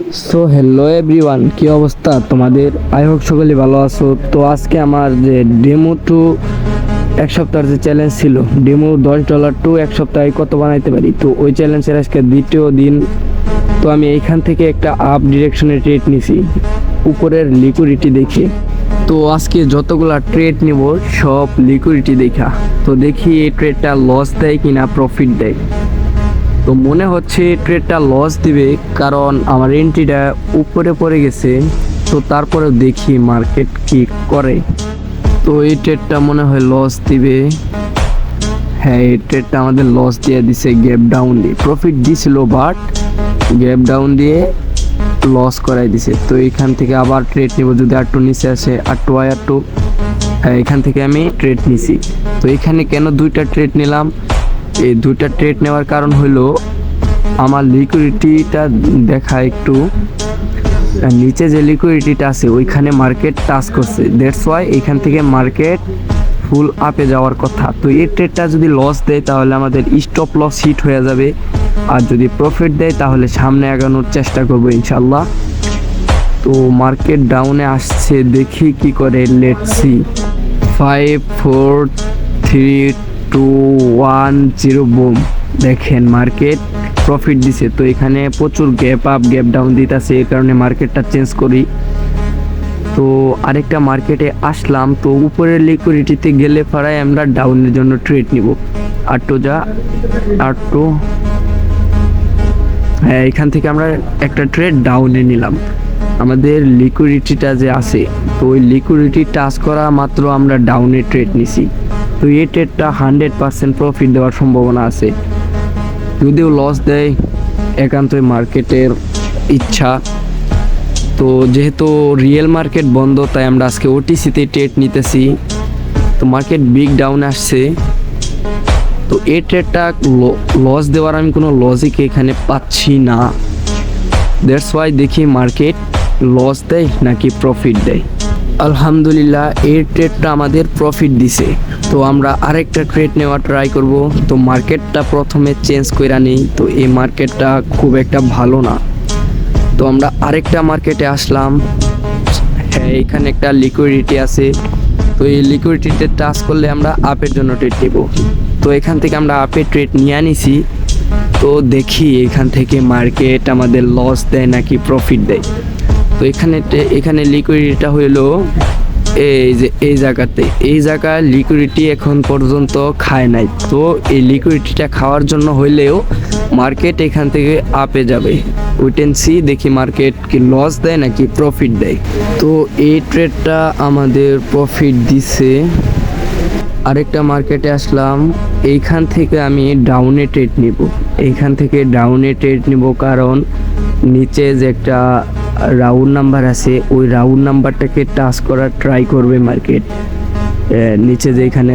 So hello everyone, কি অবস্থা তোমাদের? আই হোপ সকলে ভালো আছো। তো আজকে আমার যে ডেমো টু এক সপ্তাহের যে চ্যালেঞ্জ ছিল, ডেমো $10 টু এক সপ্তাহে কত বানাইতে পারি, তো ওই চ্যালেঞ্জের আজকে দ্বিতীয় দিন। তো আমি এইখান থেকে একটা আপ ডিরেকশনের ট্রেড নিছি উপরের লিকুইডিটি দেখে। তো আজকে যতগুলা ট্রেড নিব সব লিকুইডিটি দেখা, তো দেখি এই ট্রেডটা লস দেয় কিনা প্রফিট দেয়। তো মনে হচ্ছে ট্রেডটা লস দিবে, কারণ আমার এন্ট্রিটা উপরে পড়ে গেছে। তো তারপরে দেখি মার্কেট কি করে। তো এই ট্রেডটা মনে হয় লস দিবে। হ্যাঁ, এই ট্রেডটা আমাদের লস দিয়ে দিছে, গ্যাপ ডাউন দিয়ে। প্রফিট দিছিল বাট গ্যাপ ডাউন দিয়ে লস করাই দিছে। তো এখান থেকে আবার ট্রেড নিব, যদি আরটু নিচে আসে আরটু। হ্যাঁ, এখান থেকে আমি ট্রেড নিছি। তো এখানে কেন দুইটা ট্রেড নিলাম? এই দুইটা ট্রেড নেওয়ার কারণ হলো আমার লিকুইডিটিটা দেখা একটু নিচে, যে লিকুইডিটিটা আছে ওইখানে মার্কেট টাচ করছে, দ্যাটস ওয়াই এখান থেকে মার্কেট ফুল আপে যাওয়ার কথা। তো এই ট্রেডটা যদি লস দেয় তাহলে আমাদের স্টপ লস হিট হয়ে যাবে, আর যদি প্রফিট দেয় তাহলে সামনে আগানোর চেষ্টা করবো ইনশাল্লাহ। তো মার্কেট ডাউনে আসছে, দেখি কি করে। Let's see. 5 4 3 2 1 0 বুম। দেখেন মার্কেট প্রফিট দিছে। তো এখানে প্রচুর গ্যাপ আপ গ্যাপ ডাউন দিতেছে, এই কারণে মার্কেটটা চেঞ্জ করি। তো আরেকটা মার্কেটে আসলাম। তো উপরের লিকুইডিটিতে গেলে পড়ায় আমরা ডাউনের জন্য ট্রেড নিব। আরটু। হ্যাঁ, এখান থেকে আমরা একটা ট্রেড ডাউনে নিলাম। আমাদের লিকুইডিটিটা যে আছে, তো ওই লিকুইডিটি টাচ করা মাত্র আমরা ডাউনে ট্রেড নিছি। তো এই ট্রেডটা 100% প্রফিট দেওয়ার সম্ভাবনা আছে। যদিও লস দেয় একান্তই মার্কেটের ইচ্ছা। তো যেহেতু রিয়েল মার্কেট বন্ধ, তাই আমরা আজকে ওটিসিতে ট্রেড নিতেছি। তো মার্কেট বিগ ডাউন আসছে। তো এই ট্রেডটা লস দেওয়ার আমি কোনো লজিক এখানে পাচ্ছি না, দ্যাটস ওয়াই দেখি মার্কেট লস দেয় নাকি প্রফিট দেয়। আলহামদুলিল্লাহ, এই ট্রেডটা আমাদের প্রফিট দিছে। তো আমরা আরেকটা ট্রেড নেওয়া ট্রাই করব। তো মার্কেটটা প্রথমে চেঞ্জ কইরা নেই। তো এই মার্কেটটা খুব একটা ভালো না। তো আমরা আরেকটা মার্কেটে আসলাম। হ্যাঁ, এখানে একটা লিকুইডিটি আছে। তো এই লিকুইডিটিতে টাচ করলে আমরা আপের জন্য ট্রেড নেব। তো এখান থেকে আমরা আপে ট্রেড নিয়ে আনিছি। তো দেখি এখান থেকে মার্কেট আমাদের লস দেয় নাকি প্রফিট দেয়। তো এখানে লিকুইডিটিটা হইলো এই জায়গায় লিকুইডিটি এখন পর্যন্ত খায় নাই। তো এই লিকুইডিটিটা খাওয়ার জন্য হইলেও মার্কেট এখান থেকে আপে যাবে। উইট এন্ড সি, দেখি মার্কেট কি লস দেয় নাকি প্রফিট দেয়। তো এই ট্রেডটা আমাদের প্রফিট দিছে। আরেকটা মার্কেটে আসলাম। এইখান থেকে আমি ডাউনে ট্রেড নিব। কারণ নিচে যে একটা রাউন্ড নাম্বার আছে, ওই রাউন্ড নাম্বারটাকে টাচ করার ট্রাই করবে মার্কেট। নিচে যে এখানে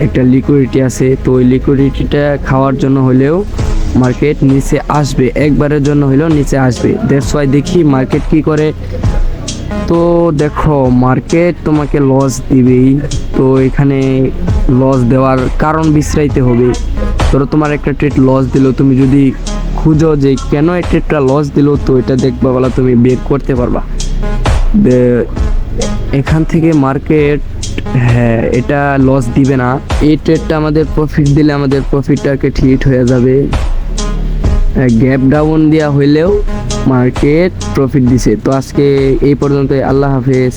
একটা লিকুইডিটি আছে, তো ওই লিকুইডিটিটা খাওয়ার জন্য হলেও মার্কেট নিচে আসবে, একবারের জন্য হলেও নিচে আসবে। দ্যাটস ওয়াই দেখি মার্কেট কি করে। তো দেখো মার্কেট তোমাকে লস দিবেই। তো এখানে লস দেওয়ার কারণ বিশ্রাইতে হবে। ধরো তোমার একটা ট্রেড লস দিল, তুমি যদি খুঁজো যে কেন এই ট্রেডটা লস দিল, তো এটা দেখবা বলা তুমি বের করতে পারবা। এখান থেকে মার্কেট, হ্যাঁ, এটা লস দিবে না। এই ট্রেডটা আমাদের প্রফিট দিলে আমাদের প্রফিট টার্গেট হিট হয়ে যাবে। গ্যাপ ডাউন দেওয়া হইলেও মার্কেট প্রফিট দিছে। তো আজকে এই পর্যন্ত, আল্লাহ হাফেজ।